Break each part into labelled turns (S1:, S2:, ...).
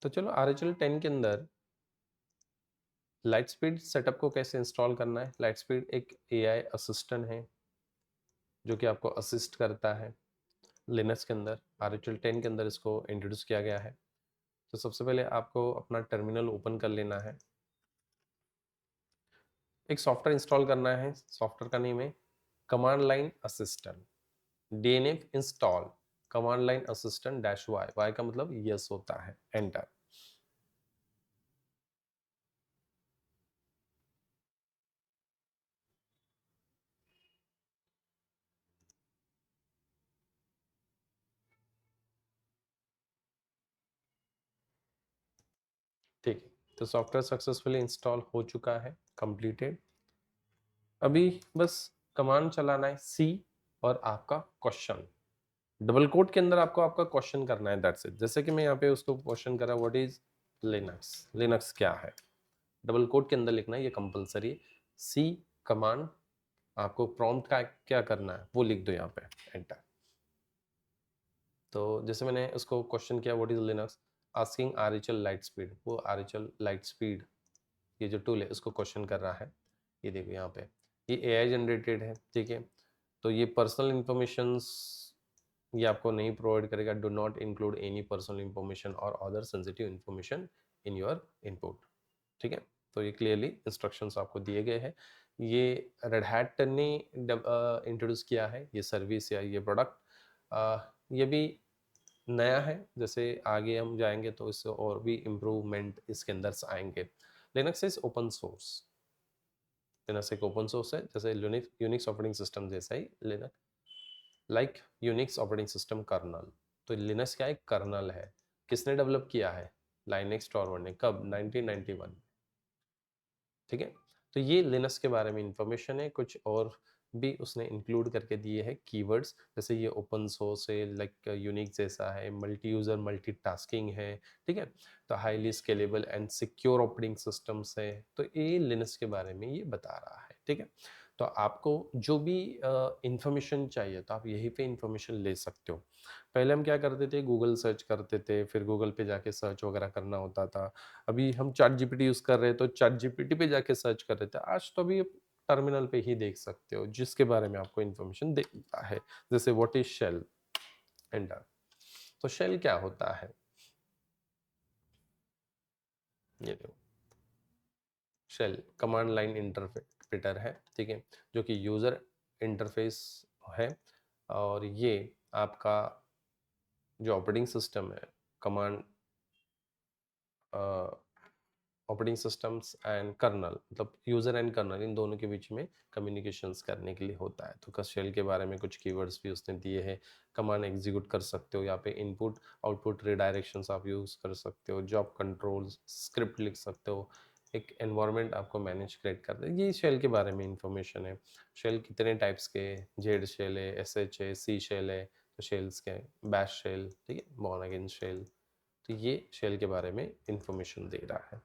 S1: तो चलो RHL 10 के अंदर लाइट स्पीड सेटअप को कैसे इंस्टॉल करना है। लाइट स्पीड एक AI असिस्टेंट है जो कि आपको असिस्ट करता है लिनक्स के अंदर। RHL 10 के अंदर इसको इंट्रोड्यूस किया गया है। तो सबसे पहले आपको अपना टर्मिनल ओपन कर लेना है। एक सॉफ्टवेयर इंस्टॉल करना है। सॉफ्टवेयर का नेम है command line assistant, DNF install command line assistant -y। y का मतलब यस होता है, एंटर। ठीक है, तो सॉफ्टवेयर सक्सेसफुली इंस्टॉल हो चुका है, कंप्लीटेड। अभी बस कमांड चलाना है सी और आपका क्वेश्चन डबल कोट के अंदर आपको आपका क्वेश्चन करना है, दैट्स इट। जैसे कि मैं यहाँ पे उसको क्वेश्चन करा, व्हाट इज लिनक्स, लिनक्स क्या है, डबल कोट के अंदर लिखना है, ये कंपलसरी। सी कमांड आपको प्रॉम्प्ट का क्या करना है वो लिख दो यहाँ पे, एंटर। तो जैसे मैंने उसको क्वेश्चन किया what is Linux, asking RHL light speed, वो RHL लाइट स्पीड ये जो टूल है उसको क्वेश्चन कर रहा है। ये देखो यहाँ पे ये AI जनरेटेड है, ठीक है। तो ये पर्सनल इंफॉर्मेशंस ये आपको नहीं प्रोवाइड करेगा। Do not include any personal information और other sensitive information in your input, ठीक है। तो ये क्लियरली इंस्ट्रक्शंस आपको दिए गए हैं। ये रेड हैट ने इंट्रोड्यूस किया है ये सर्विस या ये प्रोडक्ट। ये भी नया है, जैसे आगे हम जाएंगे तो इससे और भी इम्प्रूवमेंट इसके अंदर से आएंगे। Linux is open source, Linux एक ओपन सोर्स है, जैसे यूनिक्स ऑपरेटिंग सिस्टम जैसा ही Linux, like Unix operating system kernel. तो लिनक्स क्या एक कर्नल है। किसने डेवलप किया है, लाइनेक्स टॉरवर्ड ने, कब, 1991, ठीक है। तो ये लिनक्स के बारे में इंफॉर्मेशन है। कुछ और भी उसने इंक्लूड करके दिए हैं कीवर्ड्स, जैसे ये ओपन सोर्स है, लाइक यूनिक जैसा है, मल्टी यूजर मल्टीटास्किंग है, ठीक है। तो highly scalable and secure operating systems है। तो ये लिनक्स के बारे में ये बता रहा है, ठीक है। तो आपको जो भी इंफॉर्मेशन चाहिए तो आप यहीं पे इंफॉर्मेशन ले सकते हो। पहले हम क्या करते थे, गूगल सर्च करते थे, फिर गूगल पे जाके सर्च वगैरह करना होता था। अभी हम चैट जीपीटी यूज कर रहे हैं तो चैट जीपीटी पे जाके सर्च कर रहे थे। आज तो अभी टर्मिनल पे ही देख सकते हो, जिसके बारे में आपको इंफॉर्मेशन देता है। जैसे व्हाट इज शेल, एंटर। तो शेल क्या होता है, ये देखो, शेल कमांड लाइन इंटरप्रेटर है, ठीक है, जो कि यूजर इंटरफेस है। और ये आपका जो ऑपरेटिंग सिस्टम है, command operating systems and kernel, मतलब यूजर एंड कर्नल, इन दोनों के बीच में कम्युनिकेशंस करने के लिए होता है। तो शेल के बारे में कुछ कीवर्ड्स भी उसने दिए हैं। कमांड एग्जीक्यूट कर सकते हो, यहाँ पे इनपुट आउटपुट रिडायरेक्शंस आप यूज कर सकते हो, जॉब कंट्रोल्स, स्क्रिप्ट लिख सकते हो, एक एनवायरनमेंट आपको मैनेज क्रिएट करते हैं। ये शेल के बारे में इंफॉर्मेशन है। शेल कितने टाइप्स के, जेड शेल है, SH है, सी शेल है, तो शेल्स के बैश शेल, ठीक है, बॉर्न अगेन शेल। तो ये शेल के बारे में इंफॉर्मेशन दे रहा है।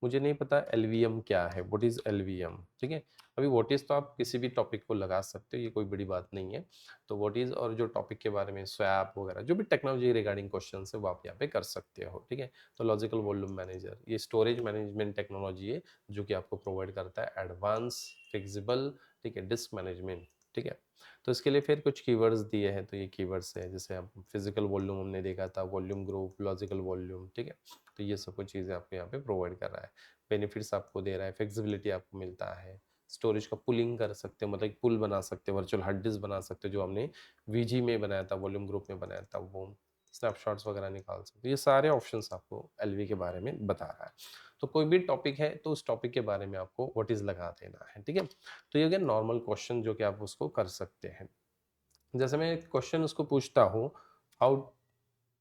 S1: मुझे नहीं पता LVM क्या है, व्हाट इज LVM, ठीक है। अभी व्हाट इज तो आप किसी भी टॉपिक को लगा सकते हो, ये कोई बड़ी बात नहीं है। तो व्हाट इज और जो टॉपिक के बारे में स्वैप वगैरह जो भी टेक्नोलॉजी रिगार्डिंग क्वेश्चन है वो आप यहाँ पे कर सकते हो, ठीक है। तो लॉजिकल वॉल्यूम मैनेजर ये स्टोरेज मैनेजमेंट टेक्नोलॉजी है जो कि आपको प्रोवाइड करता है एडवांस फिक्सिबल, ठीक है, डिस्क मैनेजमेंट, ठीक है। तो इसके लिए फिर कुछ कीवर्ड्स दिए हैं। तो ये कीवर्ड्स है, जैसे आप फिजिकल वॉल्यूम हमने देखा था, वॉल्यूम ग्रुप, लॉजिकल वॉल्यूम, ठीक है। तो ये सब कुछ चीज़ें आपको यहाँ पे प्रोवाइड कर रहा है। बेनिफिट्स आपको दे रहा है, फ्लेक्सिबिलिटी आपको मिलता है, स्टोरेज का पुलिंग कर सकते हो, मतलब एक पुल बना सकते हो, वर्चुअल हार्ड डिस्क बना सकते हो, जो हमने VG में बनाया था, वॉल्यूम ग्रुप में बनाया था, वो स्नैपशॉट्स वगैरह निकाल सकते हो। ये सारे ऑप्शंस आपको LV के बारे में बता रहा है। तो कोई भी टॉपिक है तो उस टॉपिक के बारे में आपको व्हाट इज लगा देना है, ठीक है। तो ये नॉर्मल क्वेश्चन जो कि आप उसको कर सकते हैं। जैसे मैं क्वेश्चन उसको पूछता हूँ, हाउ,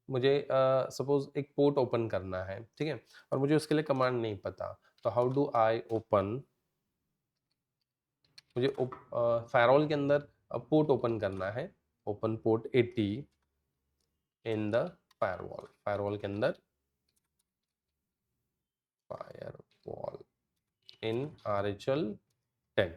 S1: मुझे सपोज एक पोर्ट ओपन करना है, ठीक है, और मुझे उसके लिए कमांड नहीं पता, तो हाउ डू आई ओपन, मुझे फायरवॉल के अंदर पोर्ट ओपन करना है, open port 80 in the firewall, firewall के अंदर, फायरवॉल इन RHL 10,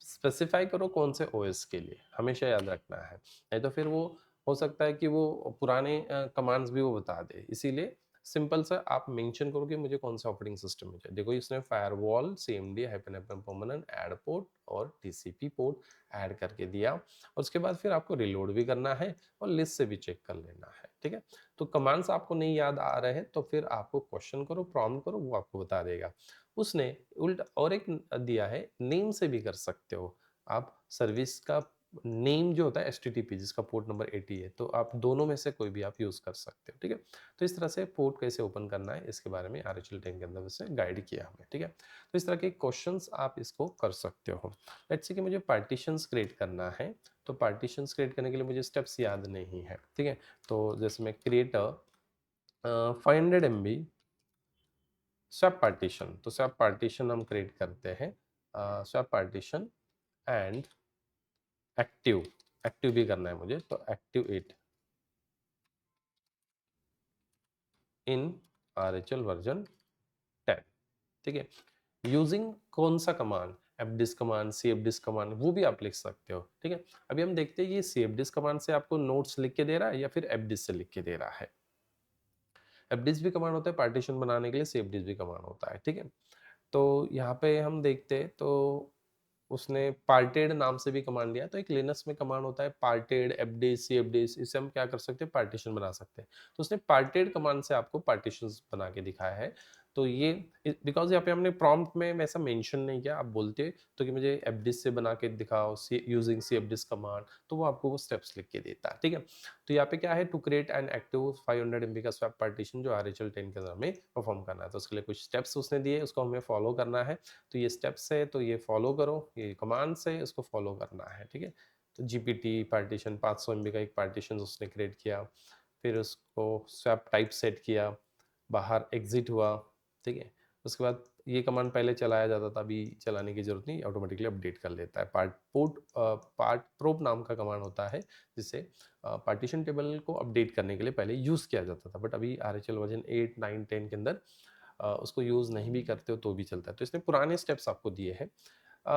S1: स्पेसिफाई करो कौन से OS के लिए, हमेशा याद रखना है, नहीं तो फिर वो हो सकता है कि वो पुराने कमांड्स भी वो बता दे, इसीलिए सिंपल सा आप मेंशन करो कि मुझे कौन सा ऑपरेटिंग सिस्टम में चाहिए। देखो इसने firewall, CMD, hyphen permanent, add port और टीसीपी पोर्ट ऐड करके दिया, और उसके बाद फिर आपको रिलोड भी करना है और लिस्ट से भी चेक कर लेना है। ठीक है, तो कमांड्स आपको नहीं याद आ रहे हैं तो फिर आपको क्वेश्चन करो, प्रॉम्प्ट करो, वो आपको बता देगा। उसने उल्टा और एक दिया है, नेम से भी कर सकते हो आप। सर्विस का नेम जो होता है HTTP, जिसका पोर्ट नंबर 80 है, तो आप दोनों में से कोई भी आप यूज़ कर सकते हो। ठीक है, तो इस तरह से पोर्ट कैसे ओपन करना है इसके बारे में RHEL 10 के अंदर वैसे गाइड किया हमें। ठीक है, तो इस तरह के क्वेश्चंस आप इसको कर सकते हो। लेट्स से कि मुझे पार्टीशंस क्रिएट करना है, तो पार्टीशंस क्रिएट करने के लिए मुझे स्टेप्स याद नहीं है। ठीक है, तो जैसे मैं क्रिएट 500 MB स्वैप पार्टीशन, तो स्वैप पार्टीशन हम क्रिएट करते हैं, swap partition and active, active भी करना है मुझे, तो active it in RHEL version 10। ठीक है, यूजिंग कौन सा command, fdisk command, cfdisk command, वो भी आप लिख सकते हो। ठीक है, अभी हम देखते हैं ये cfdisk कमांड से आपको नोट्स लिख के दे रहा है या फिर fdisk से लिख के दे रहा है। fdisk भी कमांड होता है पार्टीशन बनाने के लिए, cfdisk भी कमांड होता है। ठीक है, तो यहाँ पे हम देखते हैं तो उसने पार्टेड नाम से भी कमांड दिया, तो एक लिनक्स में कमांड होता है पार्टेड, fdisk, cfdisk, इससे हम क्या कर सकते हैं, पार्टीशन बना सकते हैं। तो उसने पार्टेड कमांड से आपको पार्टीशंस बना के दिखाया है। तो ये बिकॉज यहाँ पे हमने प्रॉम्प्ट में वैसा मेंशन नहीं किया, आप बोलते तो कि मुझे fdisk से बना के दिखाओ यूजिंग cfdisk कमांड, तो वो आपको वो स्टेप्स लिख के देता है। ठीक है, तो यहाँ पे क्या है, to create an active 500 MB का स्वैप पार्टीशन जो RHEL 10 के अंदर हमें परफॉर्म करना है, तो उसके लिए कुछ स्टेप्स उसने दिए, उसको हमें फॉलो करना है। तो ये स्टेप्स है, तो ये फॉलो करो, ये कमांड्स है, इसको फॉलो करना है। ठीक है, तो जीपीटी पार्टीशन 500 MB का एक पार्टीशन उसने क्रिएट किया, फिर उसको स्वैप टाइप सेट किया, बाहर एग्जिट हुआ। ठीक है, उसके बाद ये कमांड पहले चलाया जाता था, अभी चलाने की जरूरत नहीं, ऑटोमेटिकली अपडेट कर लेता है। पार्ट प्रोब नाम का कमांड होता है, जिससे पार्टीशन टेबल को अपडेट करने के लिए पहले यूज़ किया जाता था, बट अभी RHEL वर्जन 8, 9, 10 के अंदर उसको यूज़ नहीं भी करते हो तो भी चलता है। तो इसने पुराने स्टेप्स आपको दिए हैं।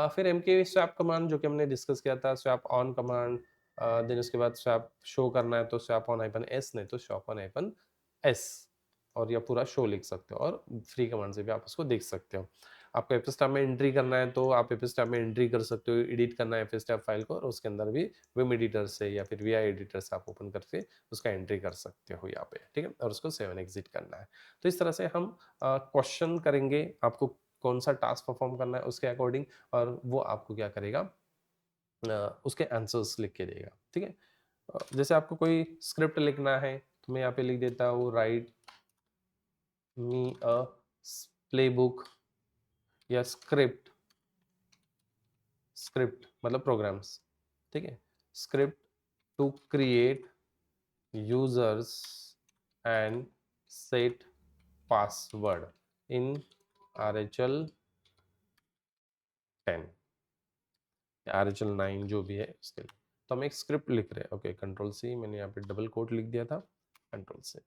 S1: फिर MK स्वैप कमांड जो कि हमने डिस्कस किया था, स्वैप ऑन कमांड, देन उसके बाद स्वैप शो करना है तो स्वैप ऑन हाइफन एस, नहीं तो स्वैप ऑन हाइफन एस, और या पूरा शो लिख सकते हो, और फ्री कमांड से भी आप उसको देख सकते हो। आपको एफएसटैब में एंट्री करना है तो आप एफएसटैब में एंट्री कर सकते हो, एडिट करना है एफएसटैब फाइल को, और उसके अंदर भी विम एडिटर से या फिर वी एडिटर से आप ओपन करके उसका एंट्री कर सकते हो यहाँ पे। ठीक है, और उसको सेव एंड एग्जिट करना है। तो इस तरह से हम क्वेश्चन करेंगे, आपको कौन सा टास्क परफॉर्म करना है उसके अकॉर्डिंग, और वो आपको क्या करेगा, उसके आंसर्स लिख के देगा। ठीक है, जैसे आपको कोई स्क्रिप्ट लिखना है तो मैं यहाँ पे लिख देता हूँ, राइट मी अ प्लेबुक या स्क्रिप्ट, स्क्रिप्ट मतलब प्रोग्राम्स। ठीक है, script to create users and set password in RHEL 10, RHEL 9 जो भी है उसके लिए। तो हम एक स्क्रिप्ट लिख रहे हैं। ओके, कंट्रोल सी, मैंने यहाँ पे डबल कोट लिख दिया था, कंट्रोल से।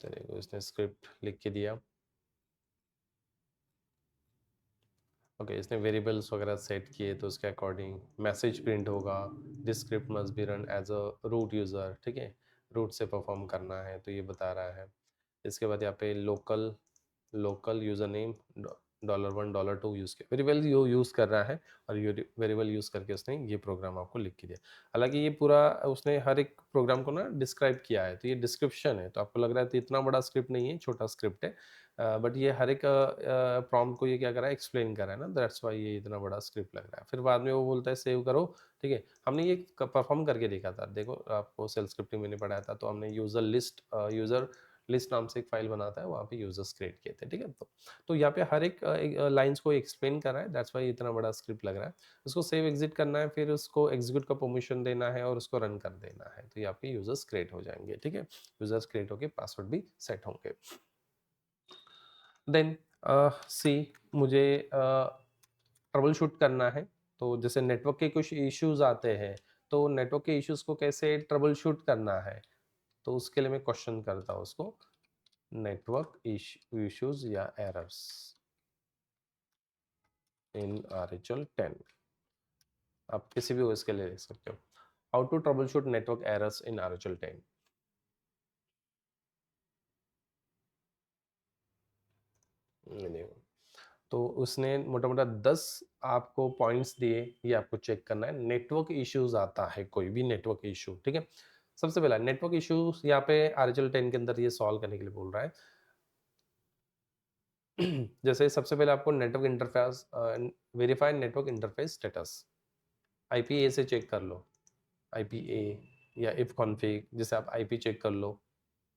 S1: चलिए, इसने स्क्रिप्ट लिख के दिया। ओके, इसने वेरिएबल्स वगैरह सेट किए, तो उसके अकॉर्डिंग मैसेज प्रिंट होगा, this script must be run as a root user. ठीक है, रूट से परफॉर्म करना है तो ये बता रहा है। इसके बाद यहाँ पे local, local user name $1 $2 use किया, वेरिएबल यूज़ कर रहा है, और ये वेरिएबल यूज़ करके उसने ये प्रोग्राम आपको लिख के दिया। हालांकि ये पूरा उसने हर एक प्रोग्राम को ना डिस्क्राइब किया है, तो ये डिस्क्रिप्शन है, तो आपको लग रहा है तो इतना बड़ा स्क्रिप्ट नहीं है, छोटा स्क्रिप्ट है, बट ये हर एक प्रॉम्प्ट को ये क्या कर रहा है, एक्सप्लेन कर रहा है ना, दैट्स वाई ये इतना बड़ा स्क्रिप्ट लग रहा है। फिर बाद में वो बोलता है सेव करो। ठीक है, हमने ये परफॉर्म करके देखा था, देखो आपको सेल स्क्रिप्टिंग मैंने पढ़ाया था, तो हमने यूज़र लिस्ट नाम से एक फाइल बनाता है, वहाँ पे यूजर्स क्रिएट किए थे। ठीक है, तो यहाँ पे हर एक लाइंस को एक्सप्लेन कर रहा है, दैट्स वाई इतना बड़ा स्क्रिप्ट लग रहा है। उसको सेव एग्जिट करना है, फिर उसको एग्जीक्यूट का परमिशन देना है, और उसको रन कर देना है, तो यहाँ पे यूजर्स क्रिएट हो जाएंगे। ठीक है, यूजर्स क्रिएट होके पासवर्ड भी सेट होंगे। देन सी, मुझे ट्रबल शूट करना है, तो जैसे नेटवर्क के कुछ इश्यूज आते हैं, तो नेटवर्क के इश्यूज को कैसे ट्रबल शूट करना है, तो उसके लिए मैं क्वेश्चन करता हूँ उसको, नेटवर्क इश्यूज या एरर्स इन RHEL 10। आप किसी भी ओएस के लिए ले सकते हो। How to troubleshoot network errors in RHEL 10। देखो, तो उसने मोटा मोटा 10 आपको पॉइंट्स दिए, ये आपको चेक करना है। नेटवर्क इश्यूज आता है, कोई भी नेटवर्क इशू, ठीक है। सबसे पहला नेटवर्क इश्यूज यहाँ पे RHEL 10 के अंदर ये सॉल्व करने के लिए बोल रहा है। जैसे सबसे पहले आपको network interface, verify network interface status, IPA से चेक कर लो। IPA या इफ कॉन्फिग, जैसे आप IP चेक कर लो,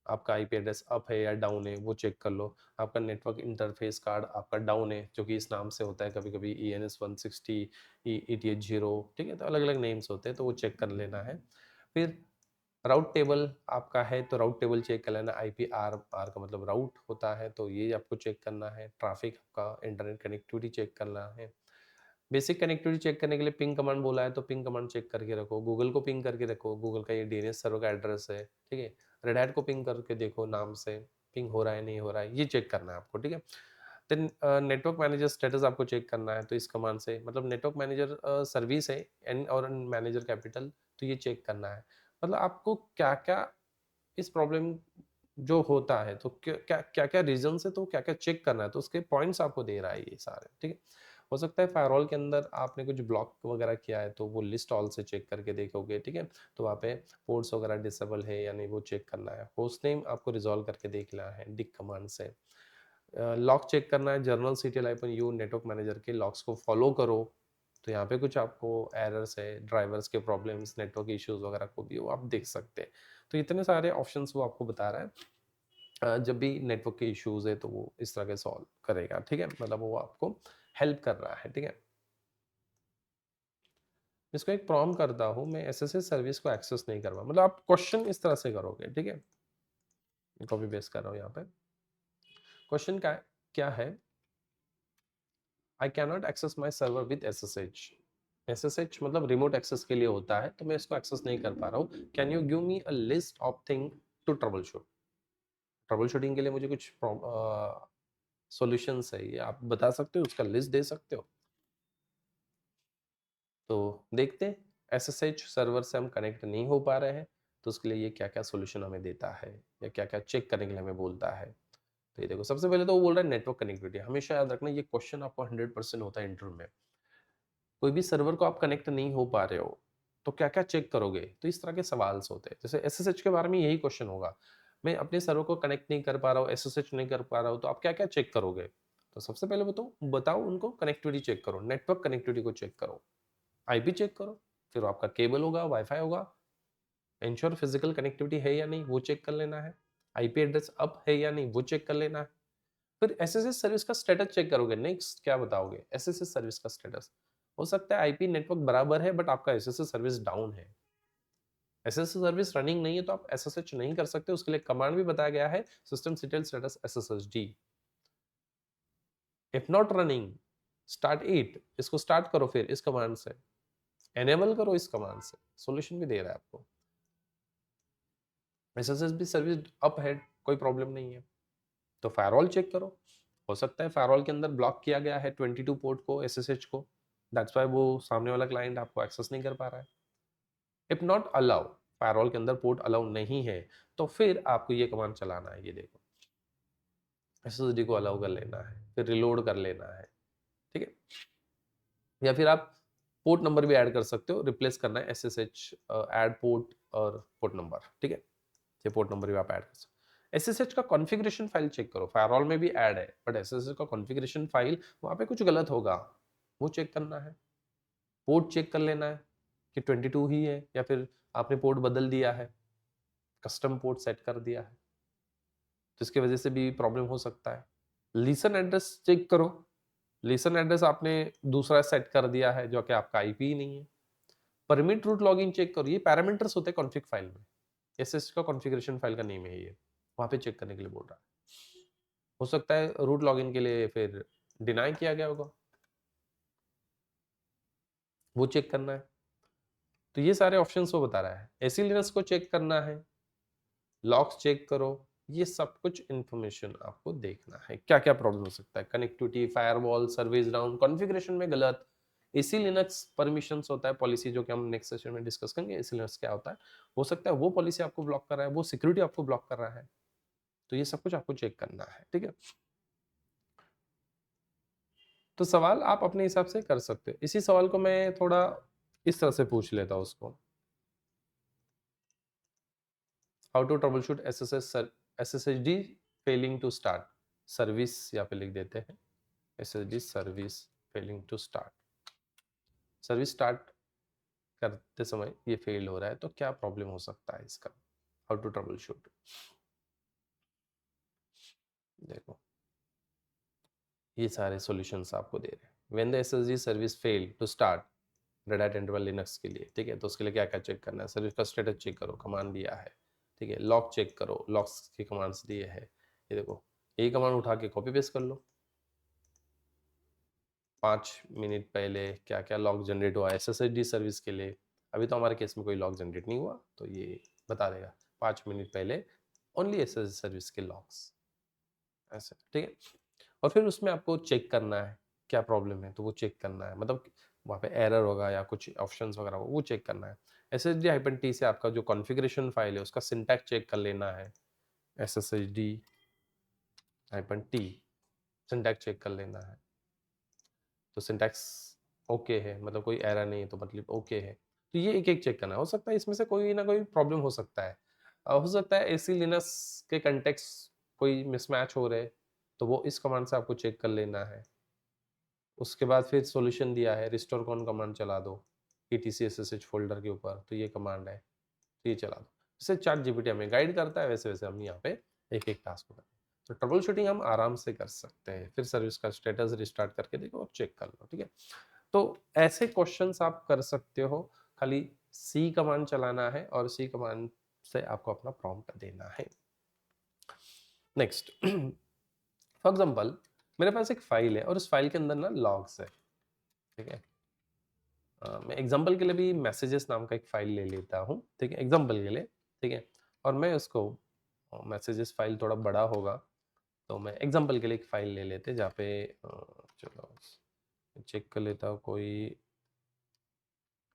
S1: आपका IP एड्रेस अप है या डाउन है वो चेक कर लो। आपका नेटवर्क इंटरफेस कार्ड आपका डाउन है, जो कि इस नाम से होता है, कभी कभी ENS 160, ETH0, ठीक है, तो अलग अलग नेम्स होते हैं, तो वो चेक कर लेना है। फिर राउट टेबल आपका है तो राउट टेबल चेक कर लेना। IPR का मतलब राउट होता है, तो ये आपको चेक करना है। ट्रैफिक आपका इंटरनेट कनेक्टिविटी चेक करना है। बेसिक कनेक्टिविटी चेक करने के लिए पिंग कमांड बोला है, तो पिंग कमांड चेक करके रखो। गूगल को पिंग करके रखो, गूगल का ये DNS सर्वर का एड्रेस है, ठीक है। रेड हैट को पिंग करके देखो, नाम से पिंग हो रहा है नहीं हो रहा है, ये चेक करना है आपको, ठीक है। देन नेटवर्क मैनेजर स्टेटस आपको चेक करना है, तो इस कमांड से, मतलब नेटवर्क मैनेजर सर्विस है एन और मैनेजर कैपिटल, तो ये चेक करना है। मतलब आपको क्या क्या इस प्रॉब्लम जो होता है, तो क्या क्या क्या रीजन है, तो क्या क्या चेक करना है, तो उसके पॉइंट्स आपको दे रहा है ये सारे, ठीक है। हो सकता है फायरवॉल के अंदर आपने कुछ ब्लॉक वगैरह किया है, तो वो लिस्ट ऑल से चेक करके देखोगे, ठीक है। तो वहाँ पे पोर्ट्स वगैरह डिसेबल है या नहीं वो चेक करना है। होस्ट नेम आपको रिजॉल्व करके देखना है डिक कमांड से। लॉक चेक करना है, जर्नल CTLU नेटवर्क मैनेजर के लॉक्स को फॉलो करो। तो यहाँ पे कुछ आपको एरर्स है, ड्राइवर्स के प्रॉब्लम्स, नेटवर्क इश्यूज वगैरह को भी वो आप देख सकते हैं। तो इतने सारे ऑप्शंस वो आपको बता रहा है। जब भी नेटवर्क के इश्यूज है तो वो इस तरह के सॉल्व करेगा, ठीक है, मतलब वो आपको हेल्प कर रहा है, ठीक है। इसको एक प्रॉम्प्ट करता हूँ मैं, SSH सर्विस को एक्सेस नहीं करवा, मतलब आप क्वेश्चन इस तरह से करोगे, ठीक है। कॉपी पेस्ट कर रहा हूँ यहाँ पे। क्वेश्चन का क्या है, I can not access my server with SSH। SSH मतलब रिमोट एक्सेस के लिए होता है, तो मैं इसको एक्सेस नहीं कर पा रहा हूँ। Can you give me a list of thing to troubleshoot. Troubleshooting के लिए मुझे कुछ सॉल्यूशंस है, ये आप बता सकते हो, उसका लिस्ट दे सकते हो। तो देखते हैं SSH सर्वर से हम कनेक्ट नहीं हो पा रहे हैं, तो उसके लिए ये क्या क्या सोल्यूशन हमें देता है या क्या क्या चेक करने के लिए हमें बोलता है। तो ये देखो, सबसे पहले तो वो बोल रहा है नेटवर्क कनेक्टिविटी। हमेशा याद रखना ये क्वेश्चन आपको 100% होता है इंटरव्यू में। कोई भी सर्वर को आप कनेक्ट नहीं हो पा रहे हो तो क्या क्या चेक करोगे, तो इस तरह के सवाल होते हैं। जैसे SSH के बारे में यही क्वेश्चन होगा, मैं अपने सर्वर को कनेक्ट नहीं कर पा रहा हूँ, SSH नहीं कर पा रहा हूँ, तो आप क्या क्या चेक करोगे। तो सबसे पहले बताओ उनको कनेक्टिविटी चेक करो, नेटवर्क कनेक्टिविटी को चेक करो, IP चेक करो, फिर आपका केबल होगा, वाईफाई होगा, इंश्योर फिजिकल कनेक्टिविटी है या नहीं वो चेक कर लेना है, IP एड्रेस अप है या नहीं वो चेक कर लेना है। फिर SSH सर्विस का स्टेटस चेक करोगे। नेक्स्ट क्या बताओगे, SSH सर्विस का स्टेटस। हो सकता है IP नेटवर्क बराबर है बट आपका SSH सर्विस डाउन है, SSH सर्विस रनिंग नहीं है, तो आप SSH नहीं कर सकते। उसके लिए कमांड भी बताया गया है, systemctl status SSHD। If not running start it, इसको स्टार्ट करो फिर इस कमांड से, एनेबल करो इस कमांड से। सॉल्यूशन भी दे रहा है आपको। SSH भी सर्विस अप है, कोई प्रॉब्लम नहीं है, तो फायरवॉल चेक करो। हो सकता है फायरवॉल के अंदर ब्लॉक किया गया है 22 पोर्ट को, SSH को, दैट्स वाई वो सामने वाला क्लाइंट आपको एक्सेस नहीं कर पा रहा है। इफ नॉट अलाउ, फायरवॉल के अंदर पोर्ट अलाउ नहीं है, तो फिर आपको ये कमांड चलाना है, ये देखो, SSD को अलाउ कर लेना है, फिर रिलोड कर लेना है, ठीक है। या फिर आप पोर्ट नंबर भी ऐड कर सकते हो, रिप्लेस करना है SSH, ऐड पोर्ट और पोर्ट नंबर, ठीक है। ये पोर्ट नंबर भी आप ऐड कर सकते हो। SSH का कॉन्फ़िगरेशन फाइल चेक करो, फायरवॉल में भी ऐड है बट SSH का कॉन्फ़िगरेशन फाइल वहाँ पे कुछ गलत होगा, वो चेक करना है। पोर्ट चेक कर लेना है कि 22 ही है या फिर आपने पोर्ट बदल दिया है, कस्टम पोर्ट सेट कर दिया है, तो इसकी वजह से भी प्रॉब्लम हो सकता है। लिसन एड्रेस चेक करो, लिसन एड्रेस आपने दूसरा सेट कर दिया है जो कि आपका IP ही नहीं है। परमिट रूट लॉगिन चेक करो, ये पैरामीटर्स होते हैं कॉन्फ़िग फाइल में, SS का कॉन्फ़िगरेशन फाइल का नेम है ये, वहाँ पे चेक करने के लिए बोल रहा है। हो सकता है रूट लॉगिन के लिए फिर डिनाई किया गया होगा, वो चेक करना है। तो ये सारे ऑप्शंस वो बता रहा है। एसी लिनक्स को चेक करना है, लॉक्स चेक करो, ये सब कुछ इंफॉर्मेशन आपको देखना है। क्या क्या प्रॉब्लम हो सकता है, connectivity, firewall, service down, configuration में गलत, एसी लिनक्स परमिशंस होता है पॉलिसी, जो कि हम नेक्स्ट सेशन में डिस्कस करेंगे। एसी लिनक्स क्या होता है, हो सकता है वो पॉलिसी आपको ब्लॉक कर रहा है, वो सिक्योरिटी आपको ब्लॉक कर रहा है, तो ये सब कुछ आपको चेक करना है, ठीक है। तो सवाल आप अपने हिसाब से कर सकते हो। इसी सवाल को मैं थोड़ा इस तरह से पूछ लेता हूं उसको, how to troubleshoot SSHD failing to start service, यहाँ पे लिख देते हैं SSHD service failing to start. Service start करते समय ये फेल हो रहा है, तो क्या प्रॉब्लम हो सकता है इसका, हाउ टू ट्रबल शूट। देखो ये सारे सॉल्यूशंस आपको दे रहे हैं। When the SSD service fail to start, red hat interval Linux के लिए, ठीक है, तो उसके लिए क्या क्या चेक करना है, सर्विस का स्टेटस चेक करो, कमांड दिया है, ठीक है, लॉक चेक करो, लॉक्स के कमांड्स दिए हैं, ये देखो, यही कमांड उठा के कॉपी पेस्ट कर लो। 5 मिनट पहले क्या क्या लॉग जनरेट हुआ SSD सर्विस के लिए, अभी तो हमारे केस में कोई लॉग जनरेट नहीं हुआ, तो ये बता देगा 5 मिनट पहले ओनली SSD सर्विस के लॉग्स, ऐसे, ठीक है। और फिर उसमें आपको चेक करना है क्या प्रॉब्लम है, तो वो चेक करना है, मतलब वहाँ पे एरर होगा या कुछ ऑप्शंस वगैरह होगा, वो चेक करना है। SSD-T से आपका जो कॉन्फ़िगरेशन फाइल है उसका सिंटैक्स चेक कर लेना है, SSD-T सिंटैक्स चेक कर लेना है, तो सिंटैक्स ओके है, मतलब कोई एरर नहीं है, तो मतलब ओके है, तो ये एक एक चेक करना है। हो सकता है इसमें से कोई ना कोई प्रॉब्लम हो सकता है, हो सकता है एसी लिनक्स के कंटेक्स्ट कोई मिसमैच हो रहे, तो वो इस कमांड से आपको चेक कर लेना है। उसके बाद फिर सॉल्यूशन दिया है, रिस्टोर कॉन कमांड चला दो ETC/SSH फोल्डर के ऊपर, तो ये कमांड है, तो ये चला दो। जैसे चैट जीपीटी हमें गाइड करता है, वैसे वैसे हम यहाँ पे एक एक टास्क करते हैं, तो ट्रबल शूटिंग हम आराम से कर सकते हैं। फिर सर्विस का स्टेटस रिस्टार्ट करके देखो और चेक कर लो, ठीक है। तो ऐसे क्वेश्चंस आप कर सकते हो, खाली सी कमांड चलाना है और सी कमांड से आपको अपना प्रॉम्प्ट देना है। नेक्स्ट, फॉर एग्जांपल मेरे पास एक फाइल है और उस फाइल के अंदर ना लॉग्स है, ठीक है। मैं एग्जांपल के लिए भी मैसेजेस नाम का एक फाइल ले लेता हूँ, ठीक है, एग्जांपल के लिए, ठीक है। और मैं उसको मैसेजेस फाइल थोड़ा बड़ा होगा, तो मैं एग्जांपल के लिए एक फाइल ले लेते हैं जहाँ पे चलो चेक कर लेता हूँ कोई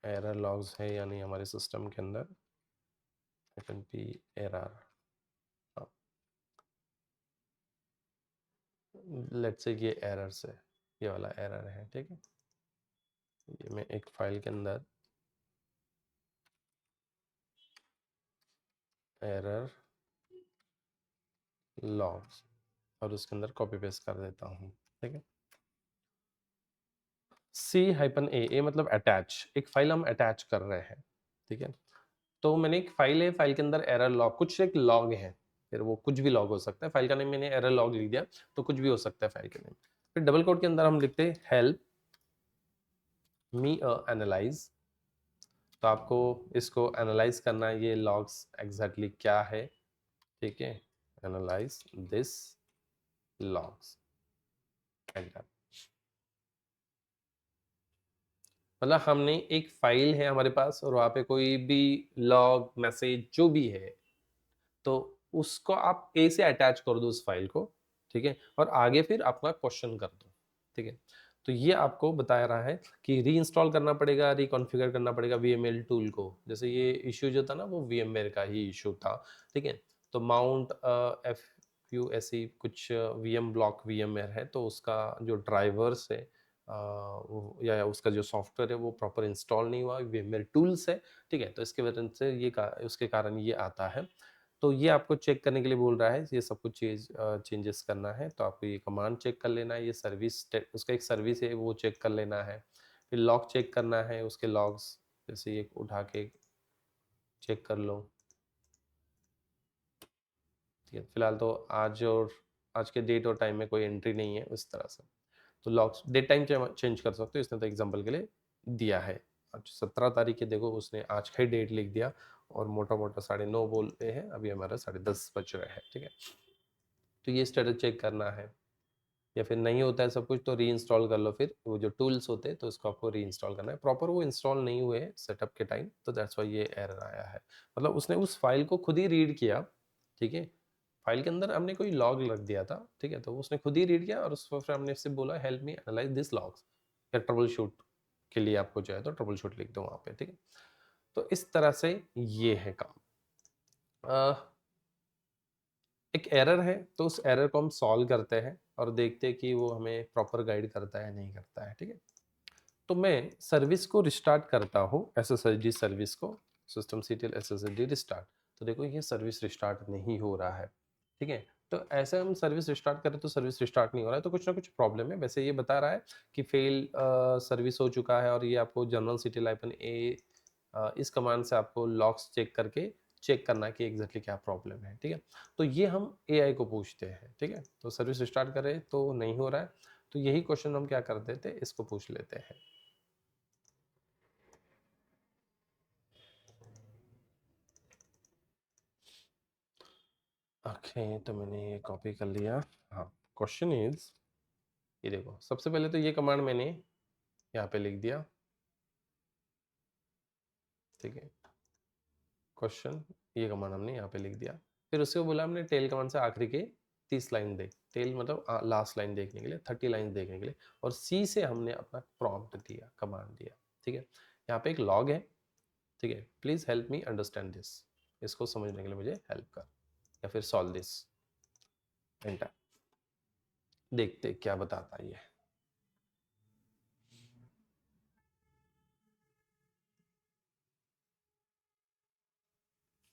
S1: एरर लॉग्स है या नहीं हमारे सिस्टम के अंदर। FNP एरर, लेट्स से ये एरर्स है, ये वाला एरर है, ठीक है। ये मैं एक फाइल के अंदर एरर लॉग्स और उसके अंदर कॉपी पेस्ट कर देता हूँ, ठीक है। C-A मतलब अटैच, एक फाइल हम अटैच कर रहे हैं, ठीक है। तो मैंने एक फाइल है, फाइल के अंदर एरर लॉग, कुछ एक लॉग है, फिर वो कुछ भी लॉग हो सकता है, फाइल का नेम मैंने एरर लॉग लिख दिया, तो कुछ भी हो सकता है फाइल के नेम। फिर डबल कोट के अंदर हम लिखते हैं हेल्प मी एनालाइज, तो आपको इसको एनालाइज करना है, ये लॉग्स एग्जैक्टली क्या है, ठीक है, एनालाइज दिस लॉग्स, मतलब हमने एक फाइल है हमारे पास और वहाँ पे कोई भी लॉग मैसेज जो भी है, तो उसको आप ए से अटैच कर दो उस फाइल को, ठीक है, और आगे फिर अपना क्वेश्चन कर दो, ठीक है। तो ये आपको बता रहा है कि री इंस्टॉल करना पड़ेगा, रिकॉन्फ़िगर करना पड़ेगा VML टूल को, जैसे ये इश्यू जो था ना वो VMware का ही इश्यू था, ठीक है। तो माउंट FUSE कुछ VM ब्लॉक VMware है, तो उसका जो ड्राइवर्स है या उसका जो सॉफ्टवेयर है वो प्रॉपर इंस्टॉल नहीं हुआ, VMware टूल्स है, ठीक है, तो इसके वजह से ये उसके कारण ये आता है। तो ये आपको चेक करने के लिए बोल रहा है, ये सब कुछ चेंजेस करना है, तो आपको ये कमांड चेक कर लेना है, ये सर्विस उसका एक सर्विस है वो चेक कर लेना है, फिर लॉग चेक करना है, उसके लॉग्स जैसे ये उठा के चेक कर लो, ठीक है। फिलहाल तो आज के डेट और टाइम में कोई एंट्री नहीं है उस तरह से, तो लॉग्स डेट टाइम चेंज कर सकते हो, इसने तो एग्जाम्पल के लिए दिया है। आज 17 तारीख है, देखो उसने आज का ही डेट लिख दिया और मोटा मोटा 9:30 बोलते हैं, अभी हमारा 10:30 बज रहे हैं, ठीक है। तो ये स्टेटस चेक करना है, या फिर नहीं होता है सब कुछ तो री इंस्टॉल कर लो, फिर वो जो टूल्स होते हैं तो उसको आपको री इंस्टॉल करना है, प्रॉपर वो इंस्टॉल नहीं हुए सेटअप के टाइम, तो दैट्स वाई ये एरर आया है। मतलब उसने उस फाइल को खुद ही रीड किया, ठीक है, फाइल के अंदर हमने कोई लॉग लग दिया था, ठीक है, तो उसने खुद ही रीड किया और उसको फिर हमने इससे बोला help me analyse this logs या ट्रबल शूट के लिए आपको जो है तो ट्रबल शूट लिख दो वहाँ पे, ठीक है। तो इस तरह से ये है काम। एक एरर है तो उस एरर को हम सॉल्व करते हैं और देखते हैं कि वो हमें प्रॉपर गाइड करता है नहीं करता है, ठीक है। तो मैं सर्विस को रिस्टार्ट करता हूँ, SSHD सर्विस को, सिस्टम सीटीएल SSHD रिस्टार्ट। तो देखो ये सर्विस रिस्टार्ट नहीं हो रहा है, ठीक है। तो ऐसे हम सर्विस रिस्टार्ट करें तो सर्विस रिस्टार्ट नहीं हो रहा है, तो कुछ ना कुछ प्रॉब्लम है। वैसे ये बता रहा है कि फेल सर्विस हो चुका है, और ये आपको जनरल CTL-A इस कमांड से आपको लॉग्स चेक करके चेक करना है कि एग्जैक्टली क्या प्रॉब्लम है, ठीक है। तो ये हम AI को पूछते हैं, ठीक है। तो सर्विस रिस्टार्ट करें तो नहीं हो रहा है, तो यही क्वेश्चन हम क्या करते थे, इसको पूछ लेते हैं। ओके, तो मैंने ये कॉपी कर लिया। हाँ, क्वेश्चन इज, ये देखो सबसे पहले तो ये कमांड मैंने यहाँ पे लिख दिया, ठीक है। क्वेश्चन, ये कमांड हमने यहाँ पे लिख दिया। फिर उसके बोला हमने टेल कमांड से आखिरी के 30 लाइन देख, टेल मतलब लास्ट लाइन देखने के लिए, 30 लाइन देखने के लिए। और सी से हमने अपना प्रॉम्प्ट दिया, कमांड दिया, ठीक है। यहाँ पे एक लॉग है, ठीक है। Please help me understand this, इसको समझने के लिए मुझे हेल्प कर, या फिर सॉल्व दिस, एंटर। देखते क्या बताता है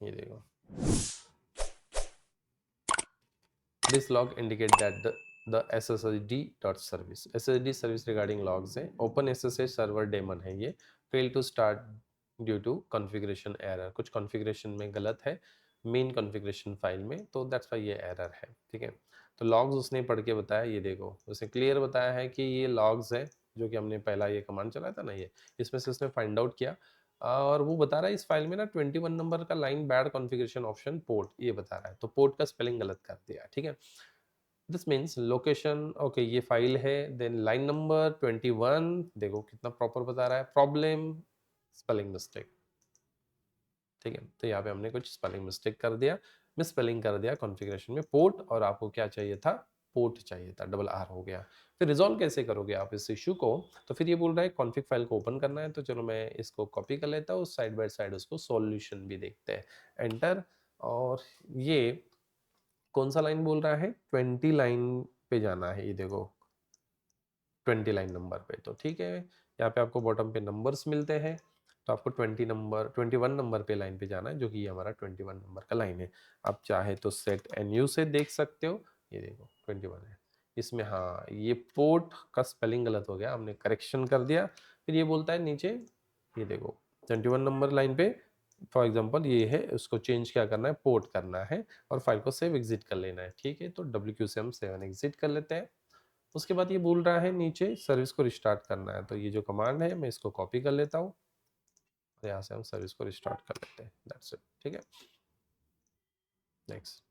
S1: ये देखो। This log indicate that the SSHD.service SSHD service regarding logs है, open SSH server daemon है ये, fail to start due to configuration error, कुछ configuration में गलत है मेन configuration फाइल में, तो that's why ये error है, ठीक है। तो logs उसने पढ़ के बताया, ये देखो उसने क्लियर बताया है कि ये logs है, जो कि हमने पहला ये कमांड चलाया था ना, ये इसमें से उसने फाइंड आउट किया। और वो बता रहा है इस फाइल में ना 21 नंबर का line bad configuration option port, ये बता रहा है, तो पोर्ट का स्पेलिंग गलत कर दिया, ठीक है। दिस मीन्स लोकेशन, ओके ये फाइल है, देन लाइन नंबर 21 देखो कितना प्रॉपर बता रहा है, प्रॉब्लम स्पेलिंग मिस्टेक, ठीक है। तो यहाँ पे हमने कुछ स्पेलिंग मिस्टेक कर दिया, मिस स्पेलिंग कर दिया कॉन्फ़िगरेशन में पोर्ट, और आपको क्या चाहिए था, पोर्ट चाहिए था, डबल आर हो गया। फिर रिजॉल्व कैसे करोगे आप इस इशू को, तो फिर ये बोल रहा है कॉन्फ़िग फाइल को ओपन करना है, तो चलो मैं इसको कॉपी कर लेता हूँ, साइड बाय साइड उसको सॉल्यूशन भी देखते हैं, एंटर। और ये कौन सा लाइन बोल रहा है, 20 लाइन पे जाना है, ये देखो 20 लाइन नंबर पे, तो ठीक है। यहाँ पे आपको बॉटम पे नंबर्स मिलते हैं, तो आपको 21 नंबर पे लाइन पे जाना है, जो कि ये हमारा 21 नंबर का लाइन है। आप चाहे तो सेट NU से देख सकते हो, ये देखो 21 है इसमें। हाँ, ये पोर्ट का स्पेलिंग गलत हो गया, हमने करेक्शन कर दिया। फिर ये बोलता है नीचे, ये देखो 21 नंबर लाइन पे फॉर एग्जाम्पल ये है, उसको चेंज क्या करना है, पोर्ट करना है, और फाइल को सेव एग्जिट कर लेना है, ठीक है। तो WQ से हम 7 एग्जिट कर लेते हैं। उसके बाद ये बोल रहा है नीचे सर्विस को रिस्टार्ट करना है, तो ये जो कमांड है मैं इसको कॉपी कर लेता हूँ, और यहाँ से हम सर्विस को रिस्टार्ट कर लेते हैं, दैट्स इट, ठीक है। नेक्स्ट,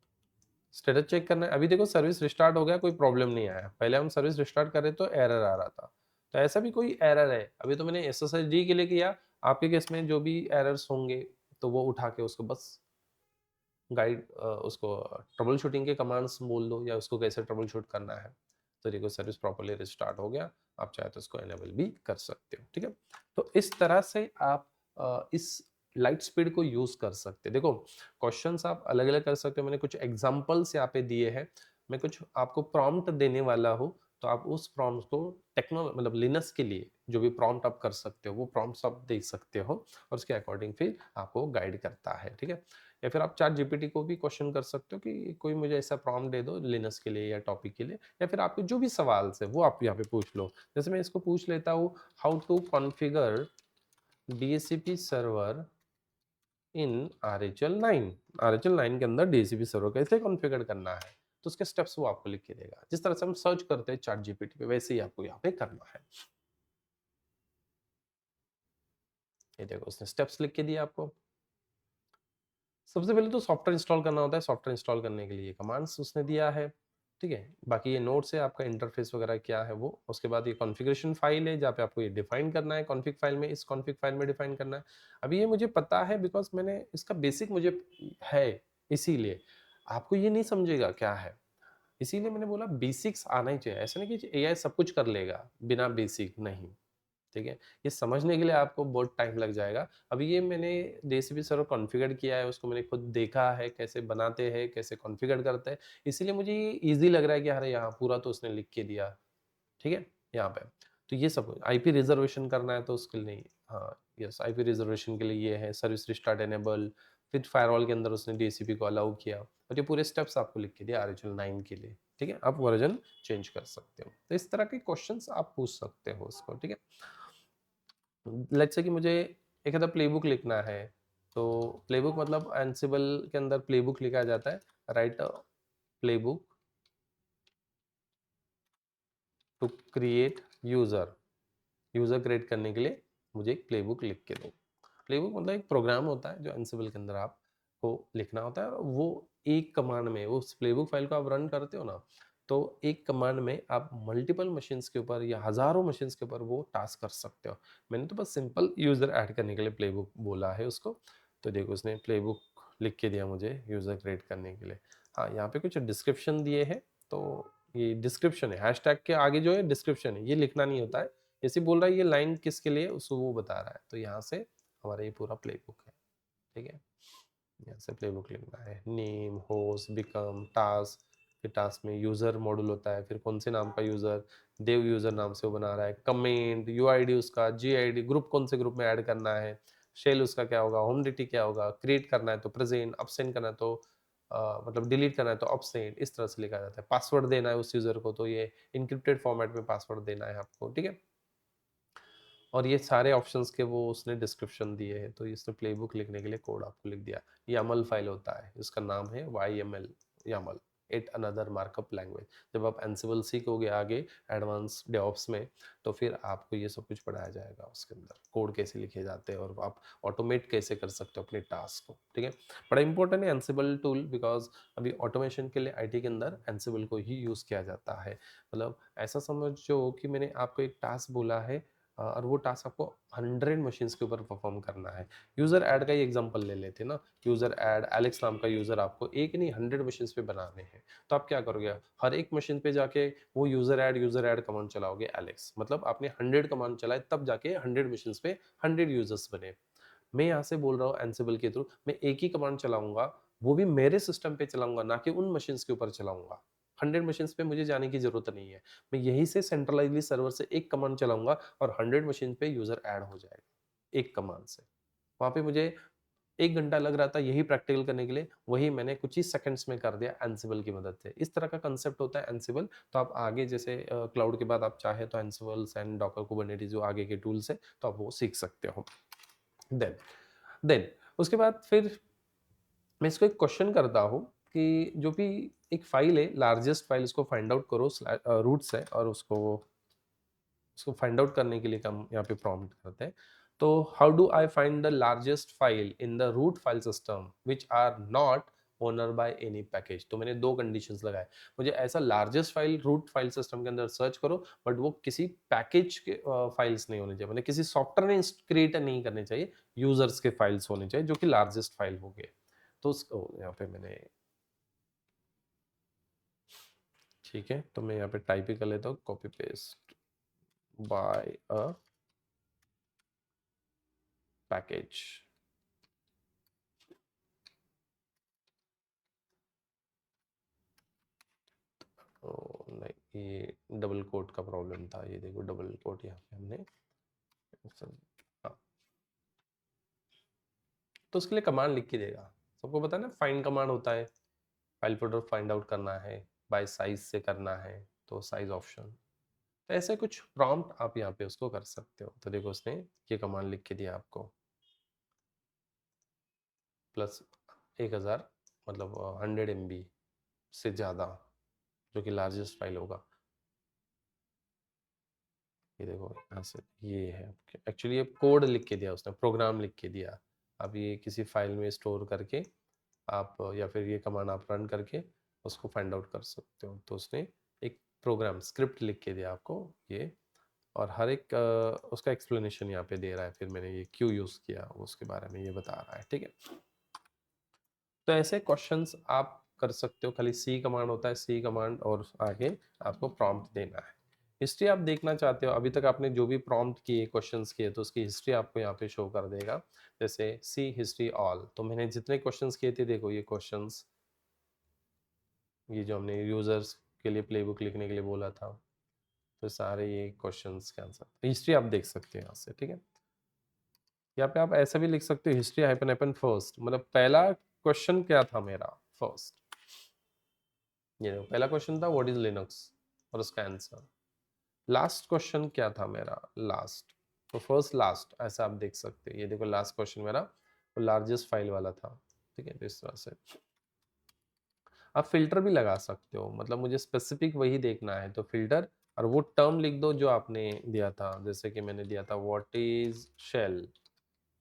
S1: स्टेटस चेक करना है। अभी देखो सर्विस रिस्टार्ट हो गया, कोई प्रॉब्लम नहीं आया। पहले हम सर्विस रिस्टार्ट कर रहे तो एरर आ रहा था, तो ऐसा भी कोई एरर है, अभी तो मैंने SSHD के लिए किया, आपके केस में जो भी एरर्स होंगे तो वो उठा के उसको बस गाइड, उसको ट्रबल शूटिंग के कमांड्स बोल दो, या उसको कैसे ट्रबल शूट करना है। तो देखो सर्विस प्रॉपर्ली रिस्टार्ट हो गया, आप चाहे तो इसको एनेबल भी कर सकते हो, ठीक है। तो इस तरह से आप इस लाइट स्पीड को यूज कर सकते हैं। देखो क्वेश्चंस आप अलग अलग कर सकते हो, मैंने कुछ एग्जांपल्स यहाँ पे दिए हैं, मैं कुछ आपको प्रॉम्प्ट देने वाला हूँ, तो आप उस प्रॉम्प्ट को मतलब लिनक्स के लिए जो भी प्रॉम्प्ट आप कर सकते हो वो प्रॉम्प्ट्स आप दे सकते हो, और उसके अकॉर्डिंग फिर आपको गाइड करता है, ठीक है। या फिर आप चैट जीपीटी को भी क्वेश्चन कर सकते हो कि कोई मुझे ऐसा प्रॉम्प्ट दे दो लिनक्स के लिए या टॉपिक के लिए, या फिर आपके जो भी सवाल है वो आप यहाँ पे पूछ लो। जैसे मैं इसको पूछ लेता हूँ, how to configure DHCP server in RHEL 9, RHEL 9 के अंदर DHCP सर्वर कैसे कॉन्फ़िगर करना है, तो उसके स्टेप्स वो आपको लिख के देगा। जिस तरह से हम सर्च करते हैं चैट जीपीटी पे, वैसे ही आपको यहाँ पे करना है। ये देखो उसने स्टेप्स लिख के दिया आपको। सबसे पहले तो सॉफ्टवेयर इंस्टॉल करना होता है, सॉफ्टवेयर इंस्टॉल करने के लिए कमांड्स उसने दिया है, ठीक है। बाकी ये नोट्स है, आपका इंटरफेस वगैरह क्या है वो। उसके बाद ये कॉन्फ़िगरेशन फाइल है, जहाँ पे आपको ये डिफाइन करना है कॉन्फ़िग फाइल में, इस कॉन्फ़िग फाइल में डिफाइन करना है। अभी ये मुझे पता है बिकॉज मैंने इसका बेसिक मुझे है, इसीलिए आपको ये नहीं समझेगा क्या है, इसीलिए मैंने बोला बेसिक्स आना ही चाहिए। ऐसा नहीं कि AI सब कुछ कर लेगा बिना बेसिक, नहीं। ठीक है। ये समझने के लिए आपको बहुत टाइम लग जाएगा। अभी ये मैंने DHCP सर्वर कॉन्फ़िगर किया है, उसको मैंने खुद देखा है कैसे बनाते हैं, कैसे कॉन्फ़िगर करते हैं, इसीलिए मुझे ये ईज़ी लग रहा है कि अरे यहाँ पूरा तो उसने लिख के दिया, ठीक है, यहाँ पे। तो ये सब आईपी रिज़र्वेशन करना है तो उसके लिए नहीं, हाँ, यस, आईपी रिज़र्वेशन के लिए ये है, सर्विस रिस्टार्ट इनेबल, फिर फायरवॉल के अंदर उसने DHCP को अलाउ किया और ये पूरे स्टेप्स आपको लिख के दिया RHEL 9 के लिए, ठीक है। आप वर्जन चेंज कर सकते हो। तो इस तरह के क्वेश्चंस आप पूछ सकते हो उसको, ठीक है। लेट्स से कि मुझे एक आधा प्लेबुक लिखना है, तो प्लेबुक मतलब एंसिबल के अंदर प्लेबुक लिखा जाता है, write playbook to create user, user create करने के लिए मुझे एक प्लेबुक लिख के दो। प्लेबुक मतलब एक प्रोग्राम होता है जो एंसिबल के अंदर आपको लिखना होता है, और वो एक कमांड में, वो उस प्लेबुक फाइल को आप रन करते हो ना, तो एक कमांड में आप मल्टीपल मशीन्स के ऊपर या हजारों मशीन्स के ऊपर वो टास्क कर सकते हो। मैंने तो बस सिंपल यूजर ऐड करने के लिए प्लेबुक बोला है उसको। तो देखो उसने प्लेबुक लिख के दिया मुझे यूजर क्रिएट करने के लिए। हाँ, यहाँ पे कुछ डिस्क्रिप्शन दिए हैं, तो ये डिस्क्रिप्शन है, हैशटैग के आगे जो है डिस्क्रिप्शन है, ये लिखना नहीं होता है। जैसे बोल रहा है ये लाइन किसके लिए, उसको वो बता रहा है। तो यहाँ से हमारा ये पूरा प्लेबुक है, ठीक है। यहाँ से प्लेबुक लिखना है, नेम, होस्ट, बिकम, टास्क, फिर टास्क में यूजर मॉड्यूल होता है, फिर कौन से नाम का यूजर, देव यूजर नाम से वो बना रहा है, कमेंट, यूआईडी उसका, जीआईडी, ग्रुप कौन से ग्रुप में ऐड करना है, शेल उसका क्या होगा, होम डिटी क्या होगा, क्रिएट करना है तो प्रेजेंट, absent करना है तो मतलब डिलीट करना है तो absent, इस तरह से लिखा जाता है। पासवर्ड देना है उस यूजर को तो ये इंक्रिप्टेड फॉर्मेट में पासवर्ड देना है आपको, ठीक है। और ये सारे ऑप्शंस के वो उसने डिस्क्रिप्शन दिए हैं, तो इसने प्लेबुक लिखने के लिए कोड आपको लिख दिया। YAML फाइल होता है, इसका नाम है YML, YAML, it another markup language. जब आप एंसिबल सीखोगे आगे एडवांस डेवऑप्स में, तो फिर आपको ये सब कुछ पढ़ाया जाएगा उसके अंदर, कोड कैसे लिखे जाते हैं और आप ऑटोमेट कैसे कर सकते हो अपने टास्क को, ठीक है। बड़ा इंपॉर्टेंट है एंसिबल टूल, बिकॉज अभी ऑटोमेशन के लिए आईटी के अंदर एंसिबल को ही यूज़ किया जाता है। मतलब ऐसा समझो कि मैंने आपको एक टास्क बोला है, और वो टास्क आपको 100 मशीन्स के ऊपर परफॉर्म करना है। यूजर ऐड का ही एग्जांपल ले लेते हैं ना, यूजर ऐड एलेक्स नाम का यूजर आपको एक नहीं 100 मशीन्स पे बनाने हैं। तो आप क्या करोगे, हर एक मशीन पे जाके वो यूजर ऐड कमांड चलाओगे एलेक्स, मतलब आपने 100 कमांड चलाए तब जाके 100 मशीन्स पे 100 यूजर्स बने। मैं यहाँ से बोल रहा हूँ एंसिबल के थ्रू मैं एक ही कमांड चलाऊंगा, वो भी मेरे सिस्टम पे चलाऊंगा, ना कि उन मशीन्स के ऊपर चलाऊंगा। 100 मशीन्स पे मुझे जाने की जरूरत नहीं है, मैं यहीं से सेंट्रलाइजली सर्वर से एक कमांड चलाऊंगा और 100 मशीन पे यूजर ऐड हो जाएगा एक कमांड से। वहां पे मुझे 1 घंटा लग रहा था यही प्रैक्टिकल करने के लिए, वही मैंने कुछ ही सेकंड्स में कर दिया एंसिबल की मदद से। इस तरह का कंसेप्ट होता है एंसिबल। तो आप आगे जैसे क्लाउड के बाद आप चाहे तो एंसिबल एंड डॉकर कुबरनेटिस जो आगे के टूल्स है, तो आप वो सीख सकते हो। देन देन उसके बाद फिर मैं इसको एक क्वेश्चन करता हूँ कि जो भी एक फाइल है, लार्जेस्ट फाइल, उसको फाइंड आउट करो रूट से, और उसको फाइंड आउट करने के लिए हम यहाँ पे प्रॉम्प्ट करते हैं। तो how do I find the largest file in the root file system which are not owner by any package. तो मैंने दो कंडीशंस लगाए, मुझे ऐसा largest file root file system के अंदर सर्च करो, बट वो किसी पैकेज के फाइल्स नहीं होने चाहिए, मतलब किसी सॉफ्टवेयर ने क्रिएट नहीं करने चाहिए, यूजर्स के फाइल्स होने चाहिए जो कि लार्जेस्ट फाइल हो गए। तो उसको यहाँ पे मैंने, ठीक है, तो मैं यहाँ पे टाइप ही कर लेता हूँ, copy paste by a package. ओ नहीं, ये डबल कोट का प्रॉब्लम था, ये देखो डबल कोट यहाँ पे हमने, हाँ। तो उसके लिए कमांड लिख के देगा, सबको पता है ना, फाइंड कमांड होता है, फाइल फोल्डर फाइंड आउट करना है, बाय साइज से करना है, तो साइज ऑप्शन। तो ऐसे कुछ प्रॉम्प्ट आप यहाँ पे उसको कर सकते हो। तो देखो उसने ये कमांड लिख के दिया आपको, प्लस 1000, मतलब 100 MB से ज़्यादा, जो कि लार्जेस्ट फाइल होगा। ये देखो यहाँ से ये है, एक्चुअली ये कोड लिख के दिया उसने, प्रोग्राम लिख के दिया। अब ये किसी फाइल में स्टोर करके आप, या फिर ये कमांड आप रन करके उसको फाइंड आउट कर सकते हो। तो उसने एक प्रोग्राम स्क्रिप्ट लिख के दिया आपको ये, और हर एक उसका एक्सप्लेनेशन यहाँ पे दे रहा है, फिर मैंने ये क्यों यूज़ किया उसके बारे में ये बता रहा है, ठीक है। तो ऐसे क्वेश्चंस आप कर सकते हो, खाली सी कमांड होता है, सी कमांड और आगे आपको प्रॉम्प्ट देना है। हिस्ट्री आप देखना चाहते हो, अभी तक आपने जो भी प्रॉम्प्ट किए, क्वेश्चंस किए, तो उसकी हिस्ट्री आपको यहाँ पे शो कर देगा। जैसे सी हिस्ट्री ऑल, तो मैंने जितने क्वेश्चंस किए थे, देखो ये क्वेश्चंस, ये जो हमने यूजर्स के लिए प्लेबुक लिखने के लिए बोला था, तो सारे ये क्वेश्चंस के आंसर, हिस्ट्री आप देख सकते हैं यहाँ से, ठीक है। यहाँ पे आप ऐसा भी लिख सकते हो, हिस्ट्री हाइपन हाइपन फर्स्ट, मतलब पहला क्वेश्चन क्या था मेरा, फर्स्ट, ये देखो पहला क्वेश्चन था व्हाट इज लिनक्स, और उसका आंसर। लास्ट क्वेश्चन क्या था मेरा, लास्ट, तो फर्स्ट लास्ट ऐसा आप देख सकते हैं। ये देखो लास्ट क्वेश्चन मेरा वो लार्जेस्ट फाइल वाला था, ठीक है। तो इस तरह से आप फिल्टर भी लगा सकते हो, मतलब मुझे स्पेसिफिक वही देखना है तो फिल्टर, और वो टर्म लिख दो जो आपने दिया था। जैसे कि मैंने दिया था व्हाट इज शेल,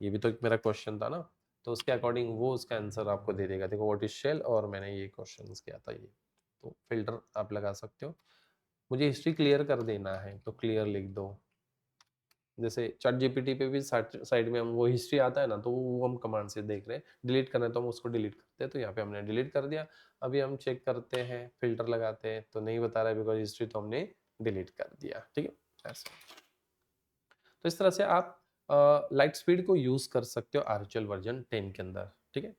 S1: ये भी तो एक मेरा क्वेश्चन था ना, तो उसके अकॉर्डिंग वो उसका आंसर आपको दे देगा। देखो व्हाट इज शेल, और मैंने ये क्वेश्चन किया था ये, तो फिल्टर आप लगा सकते हो। मुझे हिस्ट्री क्लियर कर देना है तो क्लियर लिख दो। जैसे चैट जीपीटी पे भी साइड में हम वो हिस्ट्री आता है ना, तो वो हम कमांड से देख रहे हैं। डिलीट करना है तो हम उसको डिलीट करते हैं, तो यहाँ पे हमने डिलीट कर दिया। अभी हम चेक करते हैं, फिल्टर लगाते हैं, तो नहीं बता रहा है बिकॉज हिस्ट्री तो हमने डिलीट कर दिया, ठीक है ऐसा। तो इस तरह से आप लाइट स्पीड को यूज कर सकते हो आरएचएल वर्जन 10 के अंदर, ठीक है।